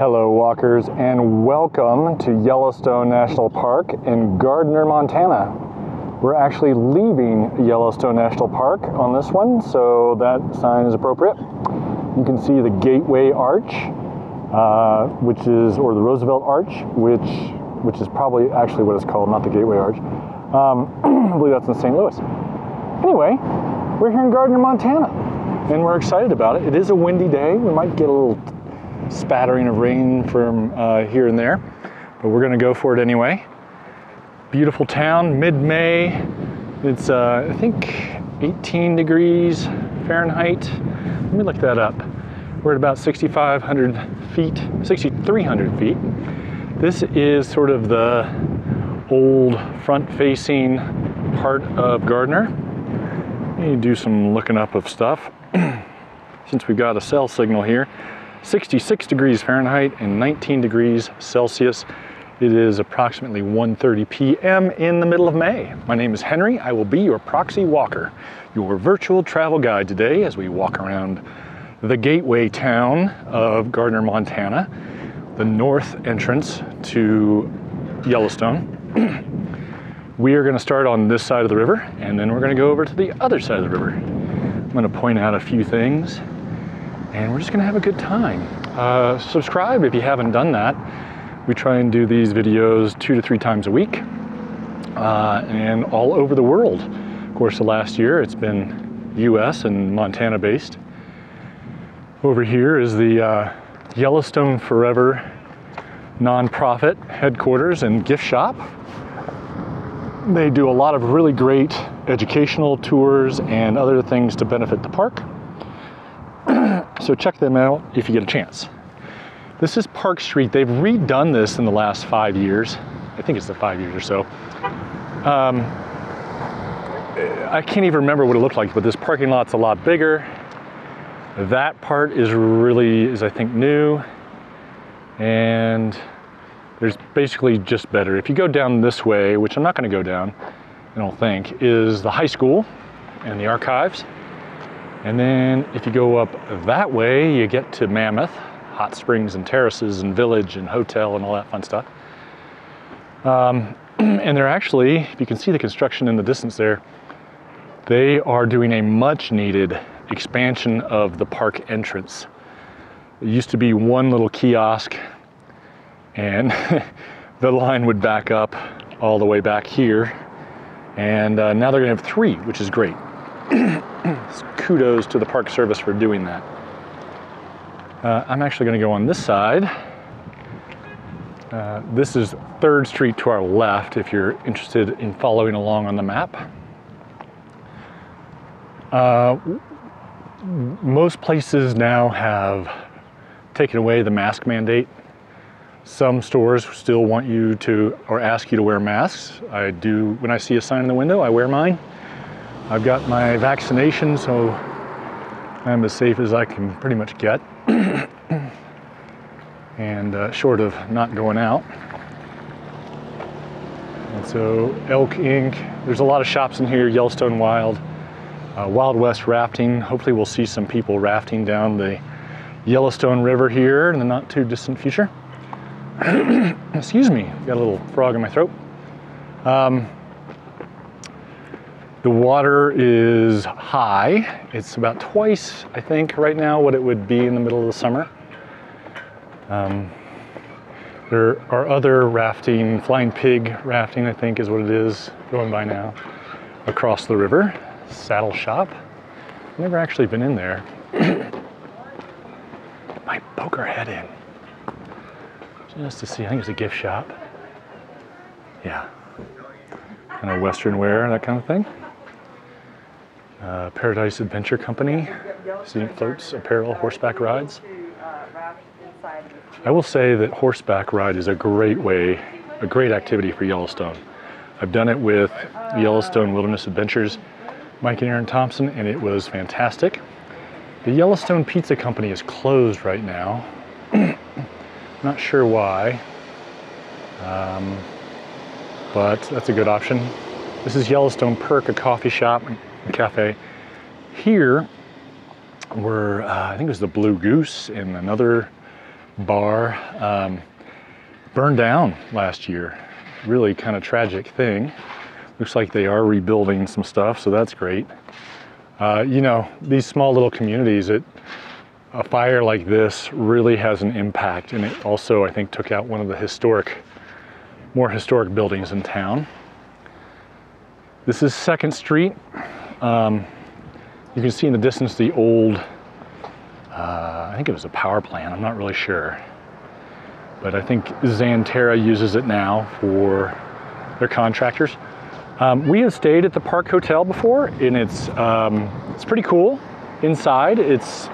Hello walkers, and welcome to Yellowstone National Park in Gardiner, Montana. We're actually leaving Yellowstone National Park on this one, so that sign is appropriate. You can see the Gateway Arch, or the Roosevelt Arch, which is probably actually what it's called, not the Gateway Arch. I believe that's in St. Louis. Anyway, we're here in Gardiner, Montana, and we're excited about it. It is a windy day. We might get a little spattering of rain from here and there, but we're gonna go for it anyway. Beautiful town, mid-May. It's I think 18 degrees Fahrenheit. Let me look that up. We're at about 6,500 feet, 6,300 feet. This is sort of the old front-facing part of Gardiner. Let me do some looking up of stuff. Since we've got a cell signal here. 66 degrees Fahrenheit and 19 degrees Celsius. It is approximately 1:30 p.m. in the middle of May. My name is Henry. I will be your proxy walker, your virtual travel guide today as we walk around the gateway town of Gardiner, Montana, the north entrance to Yellowstone. We are going to start on this side of the river, and then we're going to go over to the other side of the river. I'm going to point out a few things, and we're just gonna have a good time. Subscribe if you haven't done that. We try and do these videos 2 to 3 times a week, and all over the world. Of course, the last year it's been US and Montana based. Over here is the Yellowstone Forever nonprofit headquarters and gift shop. They do a lot of really great educational tours and other things to benefit the park. So check them out if you get a chance. This is Park Street. They've redone this in the last 5 years. I think it's the 5 years or so. I can't even remember what it looked like, but this parking lot's a lot bigger. That part is I think new. And there's basically just better. If you go down this way, which I'm not gonna go down, I don't think, is the high school and the archives. And then if you go up that way, you get to Mammoth, hot springs and terraces and village and hotel and all that fun stuff. And they're actually, if you can see the construction in the distance there, they are doing a much needed expansion of the park entrance. It used to be one little kiosk, and the line would back up all the way back here. And now they're gonna have 3, which is great. Kudos to the Park Service for doing that. I'm actually going to go on this side. This is 3rd Street to our left if you're interested in following along on the map. Most places now have taken away the mask mandate. Some stores still want you to, or ask you to wear masks. I do, when I see a sign in the window, I wear mine. I've got my vaccination, so I'm as safe as I can pretty much get. And short of not going out. And so Elk Inc. There's a lot of shops in here, Yellowstone Wild, Wild West Rafting. Hopefully we'll see some people rafting down the Yellowstone River here in the not too distant future. Excuse me, got a little frog in my throat. The water is high. It's about twice, I think, right now what it would be in the middle of the summer. There are other rafting, Flying Pig rafting, I think is what it is, going by now, across the river. Saddle shop. Never actually been in there. Might poke our head in. Just to see, I think it's a gift shop. Yeah. Kind of Western wear, that kind of thing. Paradise Adventure Company, scenic floats, apparel, horseback rides. I will say that horseback ride is a great activity for Yellowstone. I've done it with Yellowstone Wilderness Adventures, Mike and Aaron Thompson, and it was fantastic. The Yellowstone Pizza Company is closed right now. Not sure why, but that's a good option. This is Yellowstone Perk, a coffee shop, a cafe. Here were, I think it was the Blue Goose and another bar burned down last year. Really kind of tragic thing. Looks like they are rebuilding some stuff, so that's great. You know, these small little communities, a fire like this really has an impact, and it also, I think, took out one of the more historic buildings in town. This is 2nd Street. You can see in the distance the old, I think it was a power plant, I'm not really sure. But I think Xanterra uses it now for their contractors. We have stayed at the Park Hotel before, and it's pretty cool inside. It's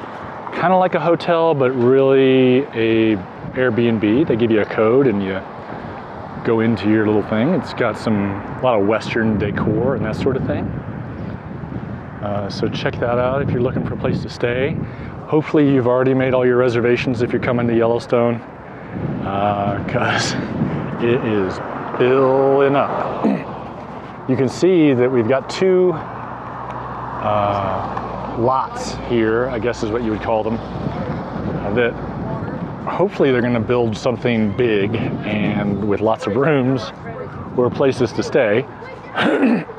kind of like a hotel, but really a Airbnb. They give you a code and you go into your little thing. It's got a lot of Western decor and that sort of thing. So check that out if you're looking for a place to stay. Hopefully you've already made all your reservations if you're coming to Yellowstone, because it is filling up. You can see that we've got 2 lots here, I guess is what you would call them, that hopefully they're going to build something big and with lots of rooms or places to stay,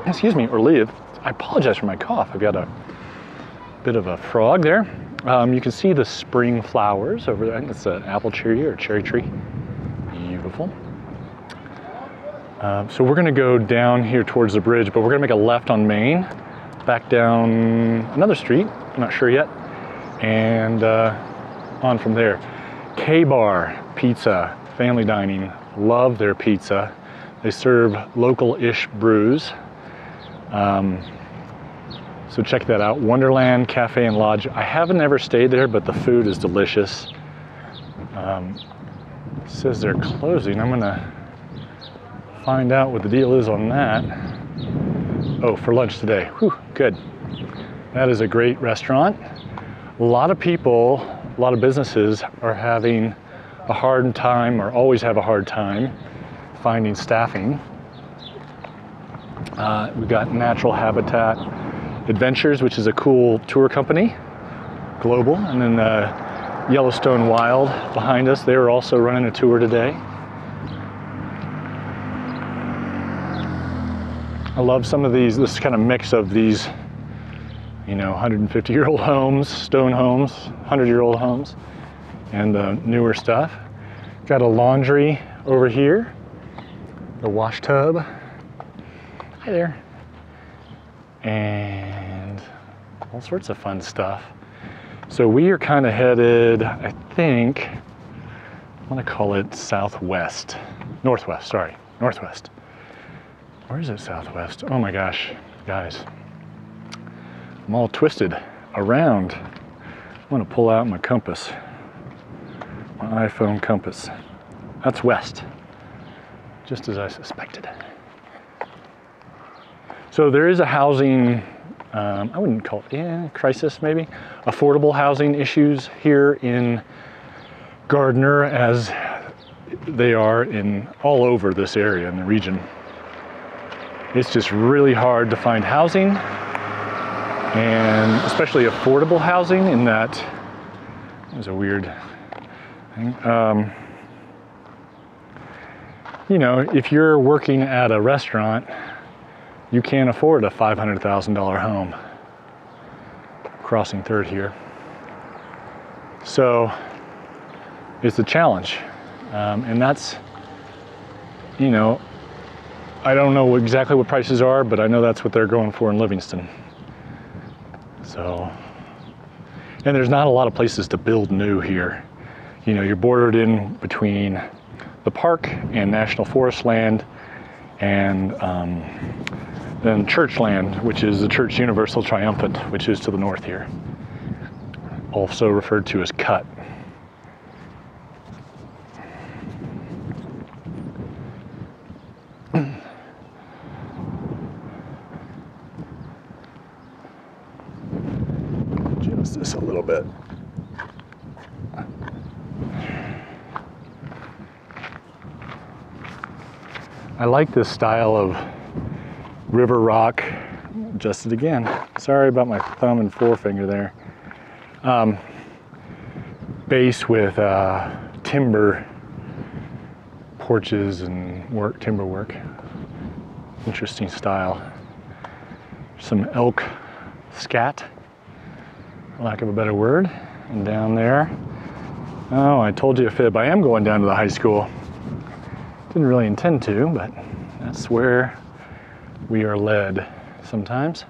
excuse me, or live. I apologize for my cough. I've got a bit of a frog there. You can see the spring flowers over there. I think it's an apple tree or a cherry tree. Beautiful. So we're gonna go down here towards the bridge, but we're gonna make a left on Main, back down another street, I'm not sure yet, and on from there. K-Bar Pizza, family dining, love their pizza. They serve local-ish brews. So check that out, Wonderland Cafe and Lodge. I haven't ever stayed there, but the food is delicious. It says they're closing. I'm gonna find out what the deal is on that. Oh, for lunch today. Whew, good. That is a great restaurant. A lot of people, a lot of businesses are having a hard time, or always have a hard time, finding staffing. We've got Natural Habitat Adventures, which is a cool tour company, global, and then Yellowstone Wild behind us. They were also running a tour today. I love some of this kind of mix of these, you know, 150-year-old homes, stone homes, 100-year-old homes, and the newer stuff. Got a laundry over here, the wash tub. Hi there. And all sorts of fun stuff. So we are kind of headed, I think, I'm gonna call it northwest. Where is it southwest? Oh my gosh, guys. I'm all twisted around. I'm gonna pull out my compass, my iPhone compass. That's west, just as I suspected. So there is a housing, I wouldn't call it crisis maybe, affordable housing issues here in Gardiner, as they are in all over this area in the region. It's just really hard to find housing, and especially affordable housing, in that, there's a weird thing. You know, if you're working at a restaurant, you can't afford a $500,000 home. Crossing 3rd here. So it's a challenge. And that's, you know, I don't know exactly what prices are, but I know that's what they're going for in Livingston. So, and there's not a lot of places to build new here. You know, you're bordered in between the park and national forest land, and then church land, which is the Church Universal Triumphant, which is to the north here. Also referred to as Cut. Adjust this a little bit. I like this style of river rock. Adjust it again. Sorry about my thumb and forefinger there. Base with timber porches and timber work. Interesting style. Some elk scat, for lack of a better word. And down there, oh, I told you a fib. I am going down to the high school. Didn't really intend to, but that's where we are led sometimes.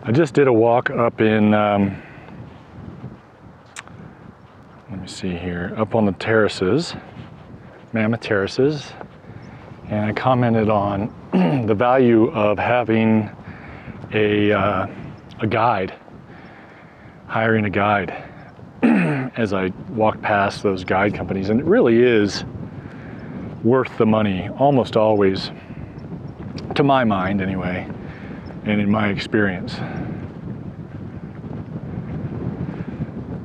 I just did a walk up in, let me see here, up on the terraces, Mammoth Terraces, and I commented on the value of having a guide, hiring a guide as I walked past those guide companies, and it really is worth the money, almost always, to my mind anyway, and in my experience.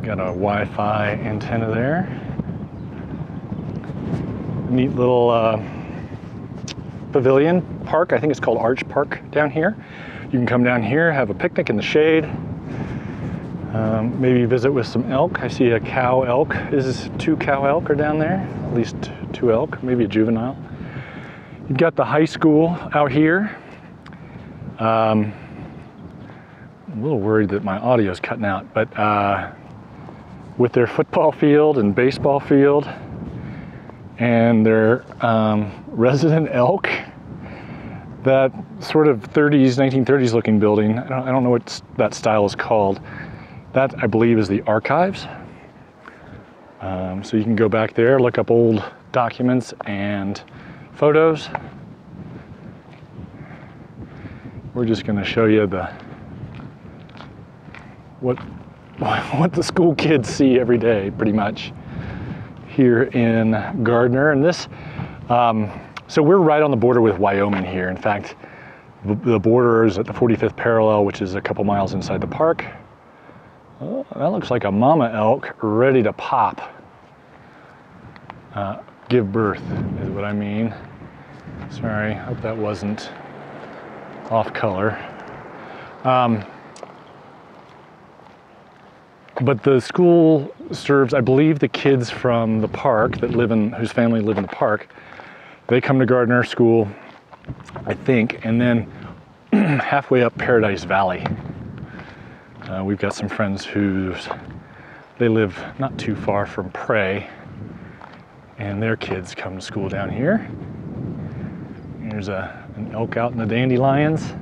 Got a Wi-Fi antenna there. Neat little pavilion park. I think it's called Arch Park down here. You can come down here, have a picnic in the shade, maybe visit with some elk. I see a cow elk. Is 2 cow elk are down there? At least 2 elk, maybe a juvenile. You've got the high school out here. I'm a little worried that my audio is cutting out, but with their football field and baseball field and their resident elk, that sort of 1930s looking building, I don't know what that style is called. That, I believe, is the archives. So you can go back there, look up old documents and photos. We're just going to show you what the school kids see every day, pretty much, here in Gardiner. And this, so we're right on the border with Wyoming here. In fact, the border is at the 45th parallel, which is a couple miles inside the park. Oh, that looks like a mama elk ready to pop. Give birth is what I mean. Sorry, hope that wasn't off color. But the school serves, I believe, the kids from the park that whose family live in the park. They come to Gardiner School, I think, and then halfway up Paradise Valley. We've got some friends they live not too far from Prey, and their kids come to school down here. Here's an elk out in the dandelions.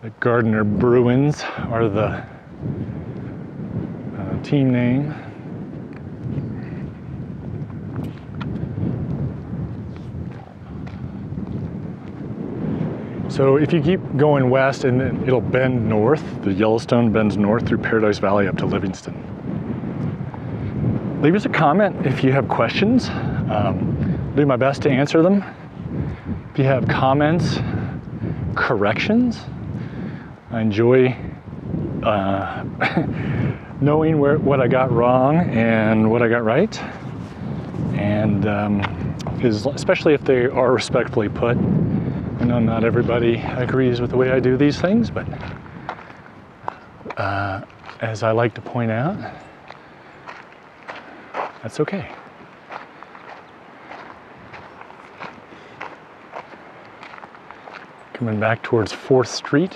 The Gardiner Bruins are the team name. So if you keep going west, and then it'll bend north, the Yellowstone bends north through Paradise Valley up to Livingston. Leave us a comment if you have questions. Do my best to answer them. If you have comments, corrections, I enjoy knowing what I got wrong and what I got right, and especially if they are respectfully put. I know not everybody agrees with the way I do these things, but as I like to point out, that's okay. Coming back towards 4th Street.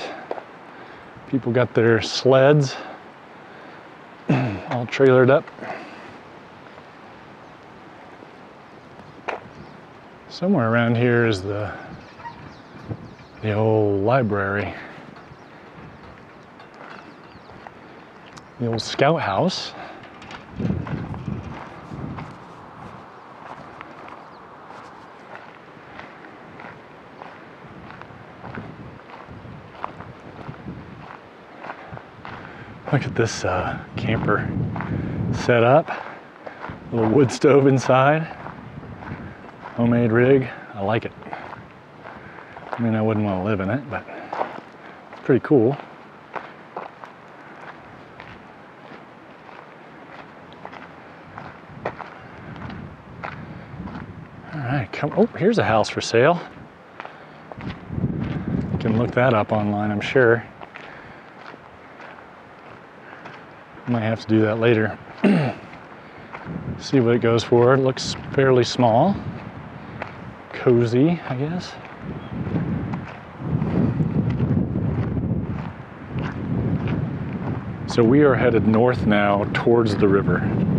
People got their sleds all trailered up. Somewhere around here is the old library. The old scout house. Look at this camper set up. Little wood stove inside. Homemade rig. I like it. I mean, I wouldn't want to live in it, but it's pretty cool. All right, oh, here's a house for sale. You can look that up online, I'm sure. Might have to do that later. See what it goes for. It looks fairly small. Cozy, I guess. So we are headed north now towards the river. I'm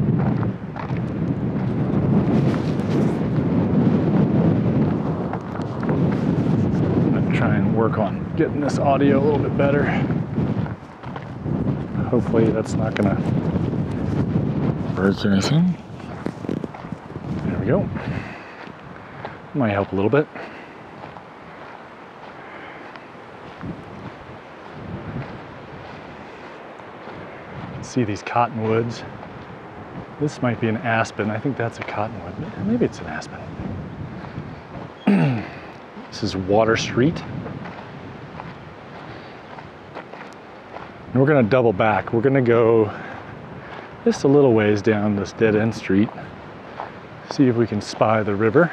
gonna try and work on getting this audio a little bit better. Hopefully that's not gonna birds or anything. There we go. Might help a little bit. See these cottonwoods. This might be an aspen. I think that's a cottonwood. Maybe it's an aspen. This is Water Street. And we're gonna double back. We're gonna go just a little ways down this dead-end street. See if we can spy the river.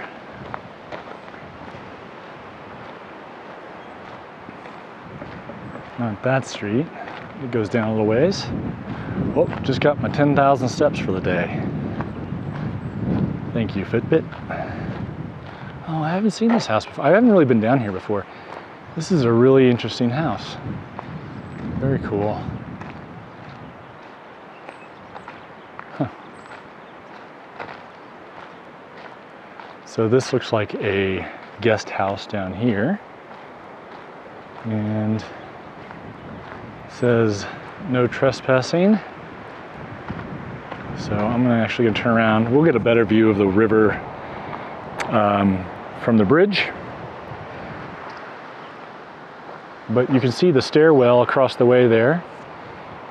Not that street. It goes down a little ways. Oh, just got my 10,000 steps for the day. Thank you, Fitbit. Oh, I haven't seen this house before. I haven't really been down here before. This is a really interesting house. Very cool. Huh. So this looks like a guest house down here. And says no trespassing. So I'm actually gonna turn around. We'll get a better view of the river from the bridge. But you can see the stairwell across the way there.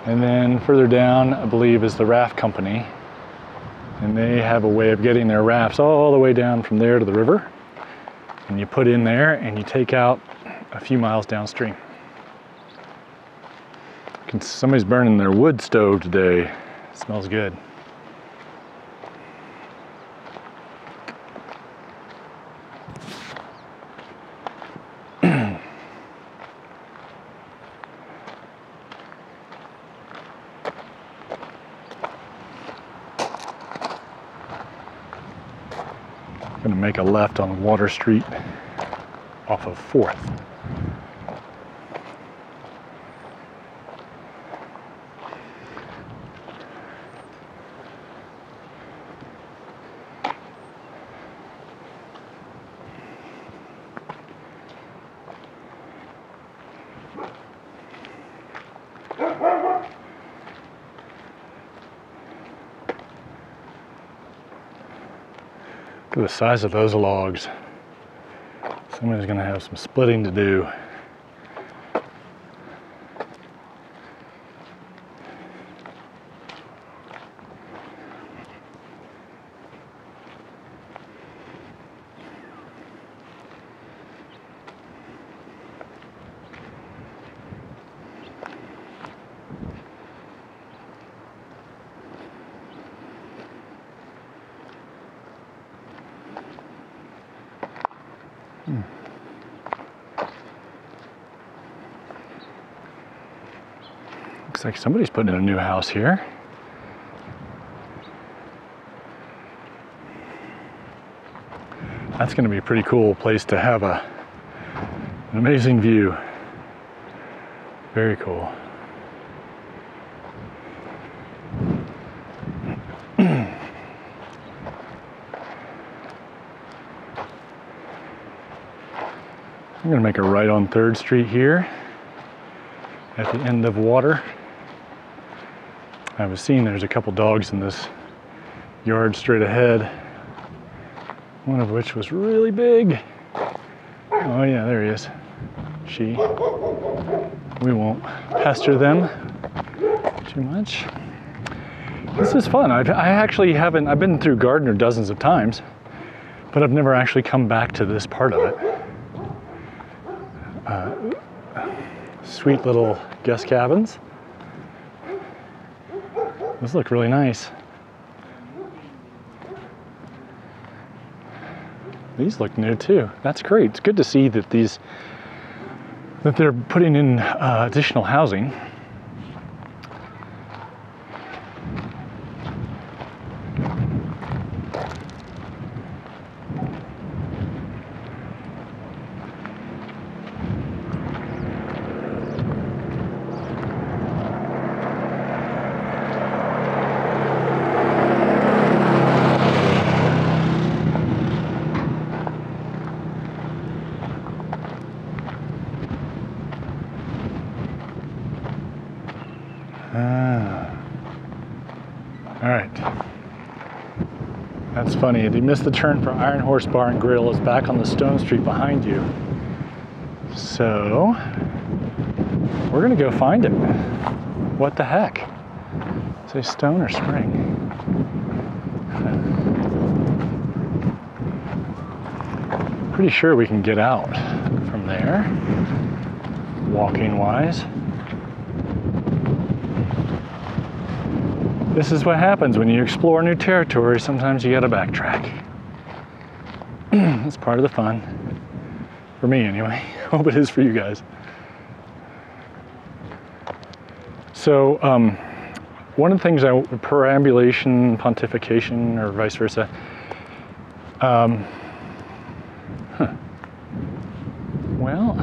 And then further down, I believe, is the raft company. And they have a way of getting their rafts all the way down from there to the river. And you put in there and you take out a few miles downstream. Somebody's burning their wood stove today. It smells good. Gonna make a left on Water Street off of 4th. Look at the size of those logs. Somebody's gonna have some splitting to do. Looks like somebody's putting in a new house here. That's going to be a pretty cool place to have an amazing view. Very cool. I'm going to make a right on 3rd Street here at the end of Water. I was seeing there's a couple dogs in this yard straight ahead, one of which was really big. Oh yeah, there he is. She. We won't pester them too much. This is fun. I actually haven't, I've been through Gardiner dozens of times, but I've never actually come back to this part of it. Sweet little guest cabins. Those look really nice. These look new too. That's great. It's good to see that they're putting in additional housing. All right. That's funny. If you missed the turn for Iron Horse Bar and Grill, it's back on the stone street behind you. So we're gonna go find it. What the heck? Say stone or spring? Pretty sure we can get out from there, walking wise. This is what happens when you explore new territory. Sometimes you gotta backtrack. It's part of the fun. For me anyway. Hope it is for you guys. So, one of the things perambulation, pontification, or vice versa, well,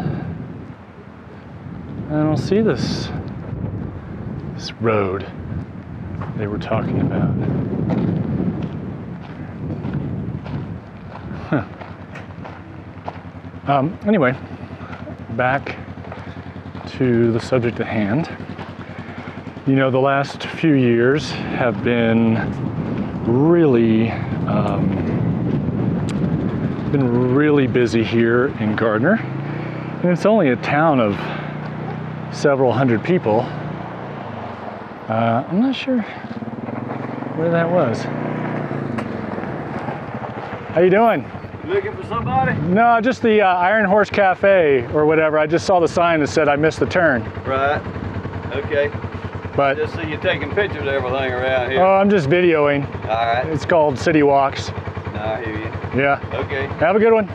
I don't see this road they were talking about. Anyway, back to the subject at hand. You know, the last few years have been really busy here in Gardiner, and it's only a town of several hundred people. I'm not sure where that was. How you doing? Looking for somebody? No, just the Iron Horse Cafe or whatever. I just saw the sign that said I missed the turn. Right. Okay. But just see you taking pictures of everything around here. Oh, I'm just videoing. All right. It's called City Walks. No, I hear you. Yeah. Okay. Have a good one.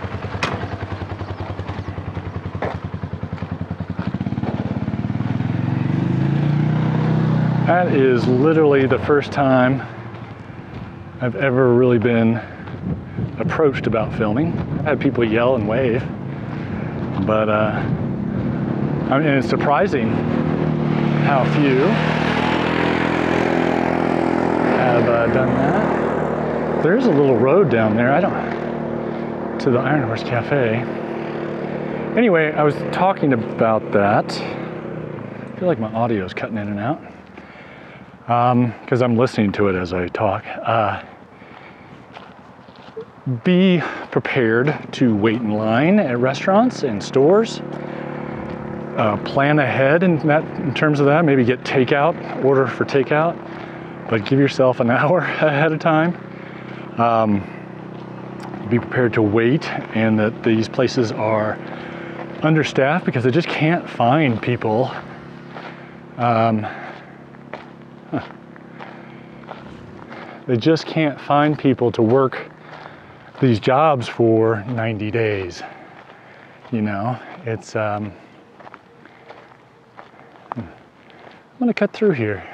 That is literally the first time I've ever really been approached about filming. I've had people yell and wave, but I mean, it's surprising how few have done that. There is a little road down there. To the Iron Horse Cafe. Anyway, I was talking about that. I feel like my audio is cutting in and out because I'm listening to it as I talk. Be prepared to wait in line at restaurants and stores. Plan ahead in terms of that. Maybe get takeout, order for takeout, but give yourself an hour ahead of time. Be prepared to wait, and that these places are understaffed because they just can't find people. They just can't find people to work these jobs for 90 days. You know, it's, I'm gonna cut through here.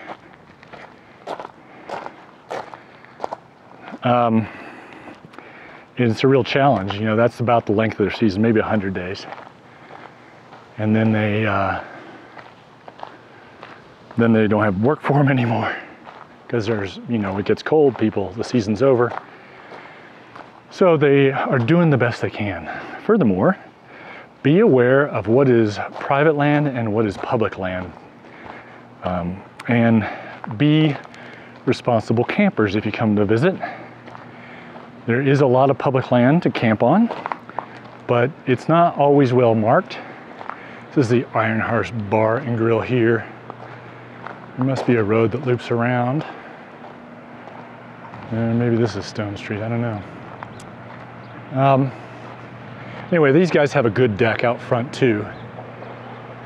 It's a real challenge. You know, that's about the length of their season, maybe 100 days. And then they don't have work for them anymore because there's, you know, it gets cold, the season's over. So they are doing the best they can. Furthermore, be aware of what is private land and what is public land. And be responsible campers if you come to visit. There is a lot of public land to camp on, but it's not always well marked. This is the Iron Horse Bar and Grill here. There must be a road that loops around. Maybe this is Stone Street, I don't know. Anyway, these guys have a good deck out front too.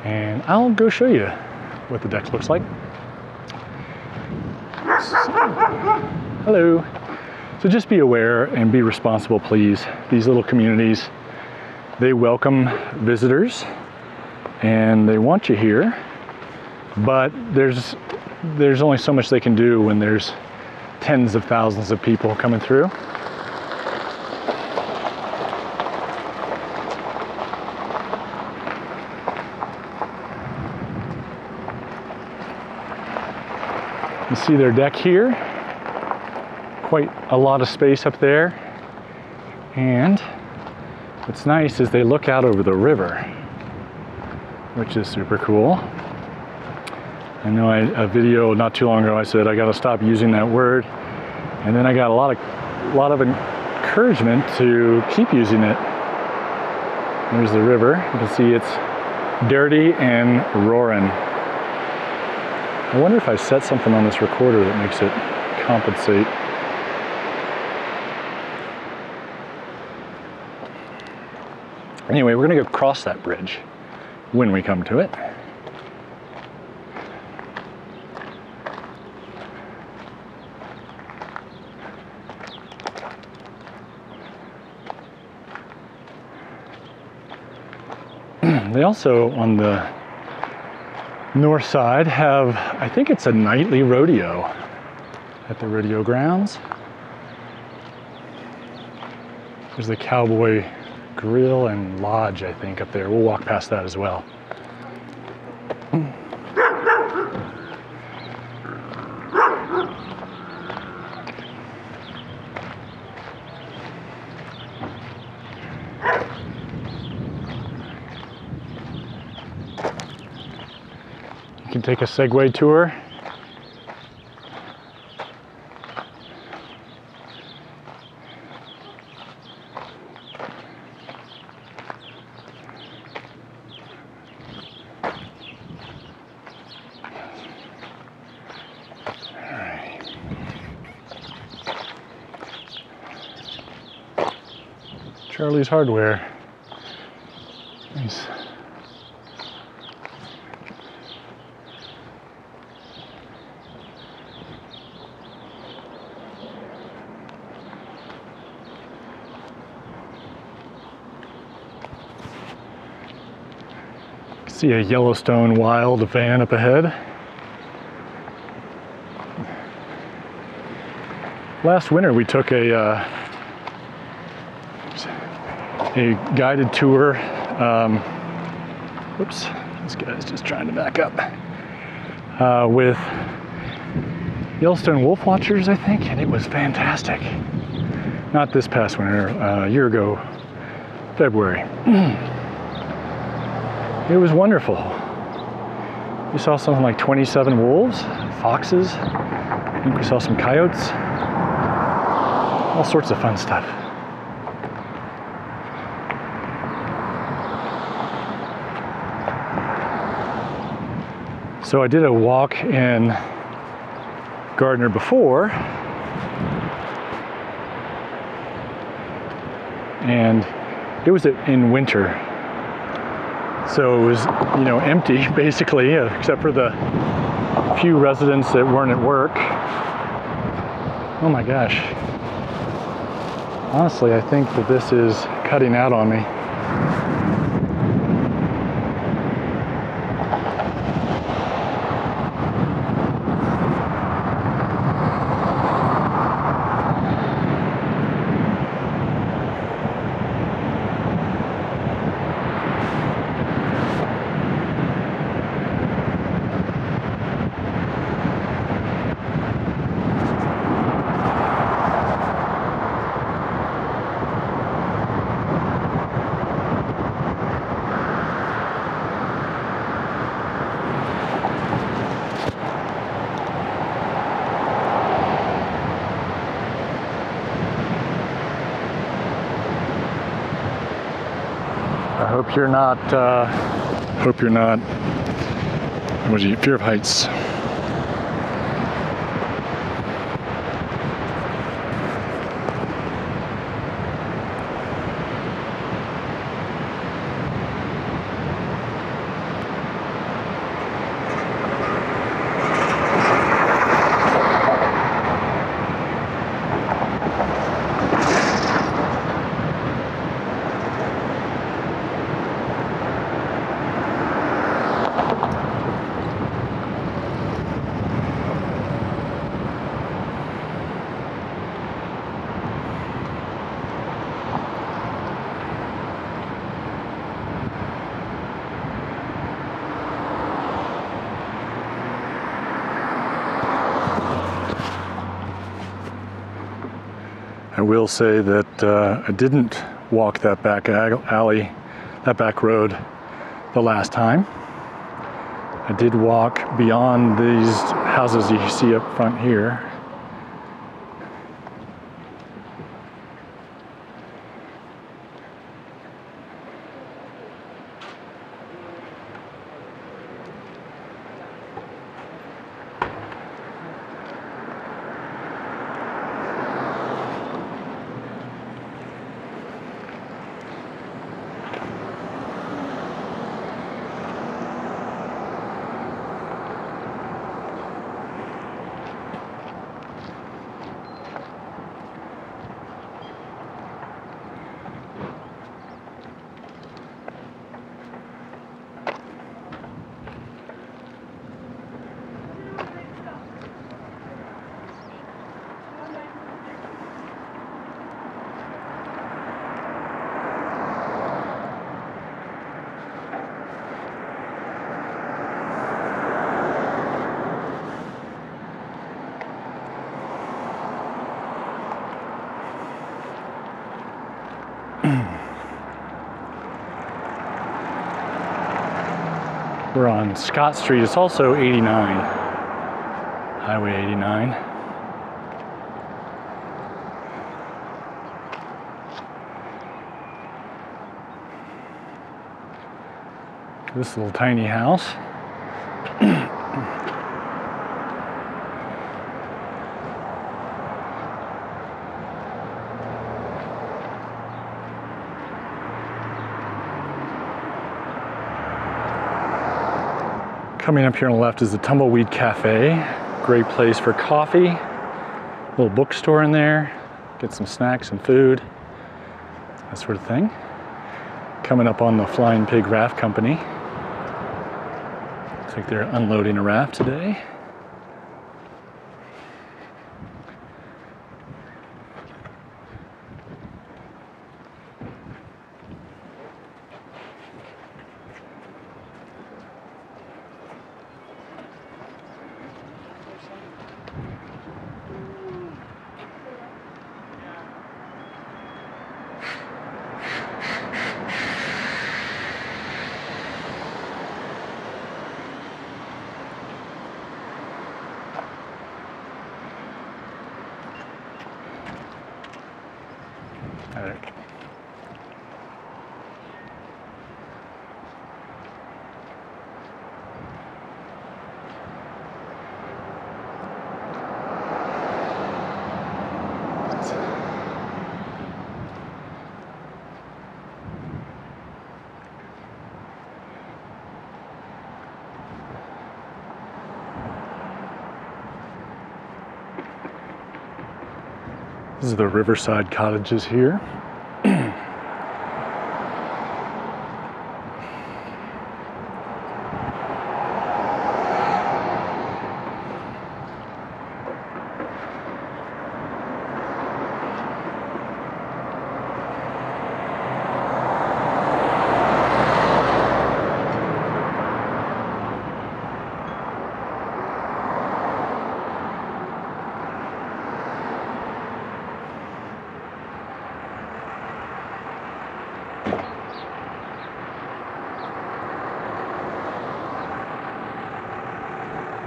And I'll go show you what the deck looks like. Hello. So just be aware and be responsible, please. These little communities, they welcome visitors and they want you here, but there's only so much they can do when there's tens of thousands of people coming through. You see their deck here. Quite a lot of space up there, and what's nice is they look out over the river, which is super cool. I know a video not too long ago I said I got to stop using that word, and then I got a lot of encouragement to keep using it. There's the river. You can see it's dirty and roaring. I wonder if I set something on this recorder that makes it compensate. Anyway, we're gonna go cross that bridge when we come to it. They also, on the north side, have, I think it's a nightly rodeo at the rodeo grounds. There's the Cowboy Grill and Lodge, I think, up there. We'll walk past that as well. You can take a Segway tour. Charlie's Hardware. Nice. See a Yellowstone Wild van up ahead. Last winter we took a guided tour. Whoops, this guy's just trying to back up. With Yellowstone Wolf Watchers, I think, and it was fantastic. Not this past winter, a year ago, February. It was wonderful. We saw something like 27 wolves, foxes. I think we saw some coyotes. All sorts of fun stuff. So I did a walk in Gardiner before, and it was in winter. So it was, you know, empty basically, except for the few residents that weren't at work. Oh my gosh. Honestly, I think that this is cutting out on me. Hope you're not, what do you, fear of heights. I will say that I didn't walk that back alley, that back road the last time. I did walk beyond these houses you see up front here. We're on Scott Street. It's also 89, Highway 89. This little tiny house. Coming up here on the left is the Tumbleweed Cafe. Great place for coffee. Little bookstore in there. Get some snacks and food. That sort of thing. Coming up on the Flying Pig Raft Company. Looks like they're unloading a raft today. This is the riverside cottages here.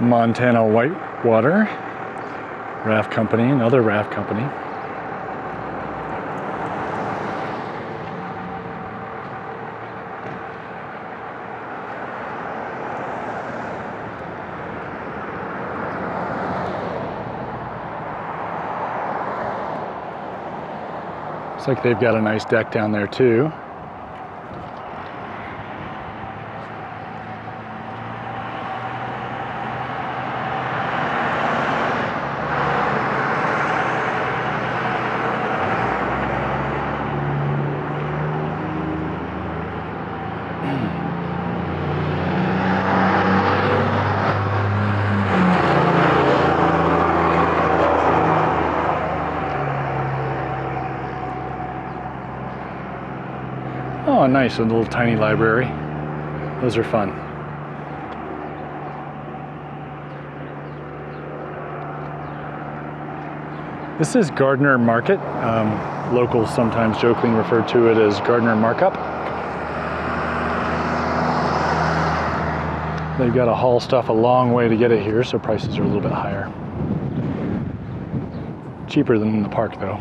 Montana Whitewater Raft Company, another raft company. Looks like they've got a nice deck down there too. Oh, nice, a little tiny library. Those are fun. This is Gardiner Market. Locals sometimes jokingly refer to it as Gardiner Markup. They've got to haul stuff a long way to get it here, so prices are a little bit higher. Cheaper than in the park though.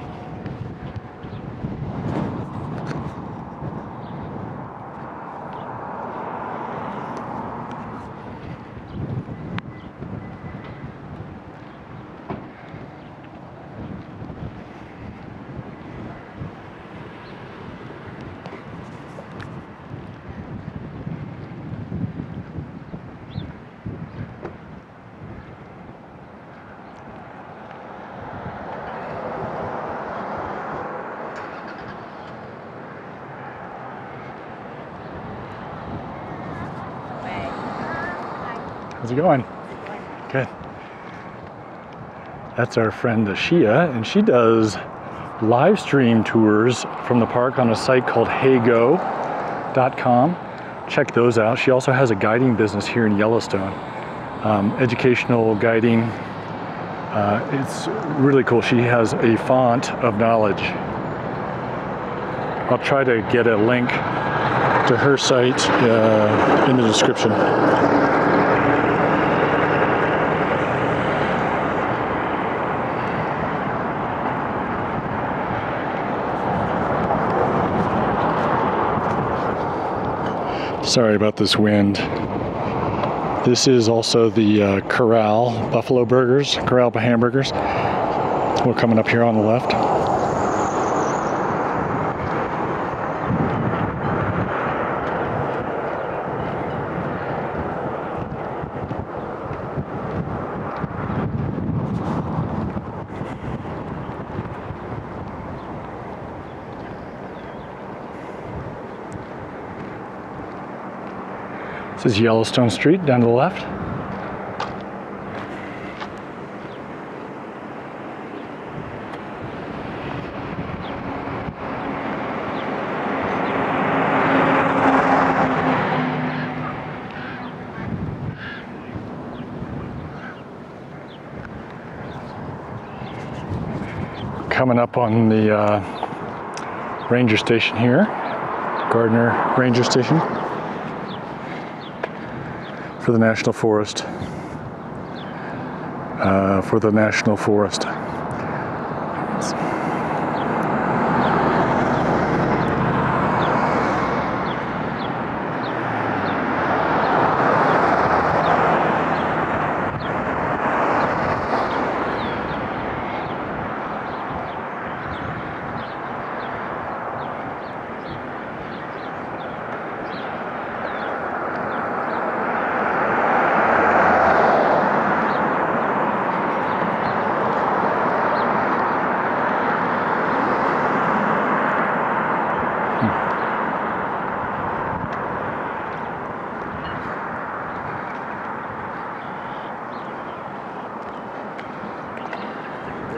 How's it going? Good. That's our friend Ashia, and she does live stream tours from the park on a site called heygo.com. Check those out. She also has a guiding business here in Yellowstone, educational guiding. It's really cool. She has a font of knowledge. I'll try to get a link to her site in the description. Sorry about this wind. This is also the Corral Buffalo Burgers, Corral Hamburgers. We're coming up here on the left. This is Yellowstone Street down to the left. Coming up on the ranger station here, Gardiner Ranger Station. For the National Forest.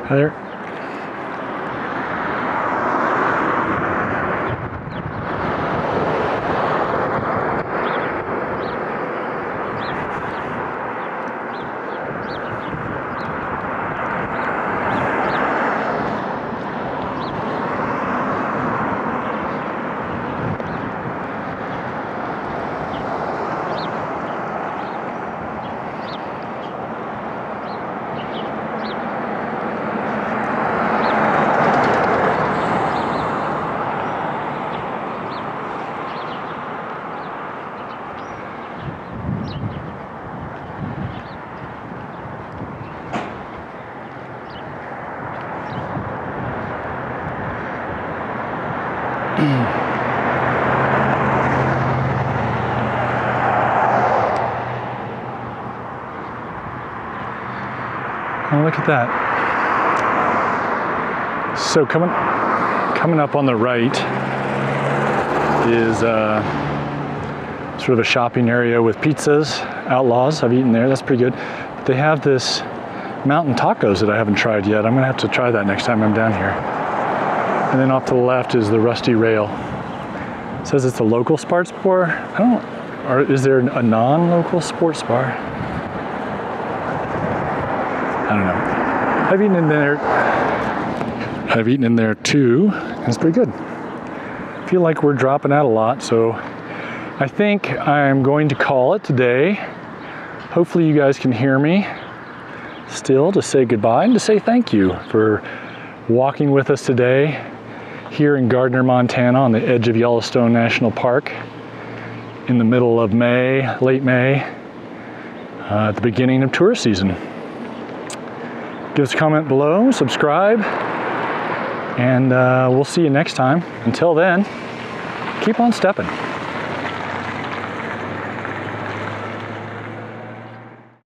Hi there. Oh, look at that. So coming up on the right is sort of a shopping area with pizzas, Outlaws. I've eaten there, that's pretty good. But they have this mountain tacos that I haven't tried yet. I'm gonna have to try that next time I'm down here. And then off to the left is the Rusty Rail. It says it's a local sports bar. Or is there a non-local sports bar? I don't know. I've eaten in there too. It's pretty good. I feel like we're dropping out a lot, so I think I'm going to call it today. hopefully you guys can hear me still to say goodbye and to say thank you for walking with us today here in Gardiner, Montana on the edge of Yellowstone National Park in the middle of May, late May, at the beginning of tourist season. Give us a comment below, subscribe, and we'll see you next time. Until then, keep on stepping.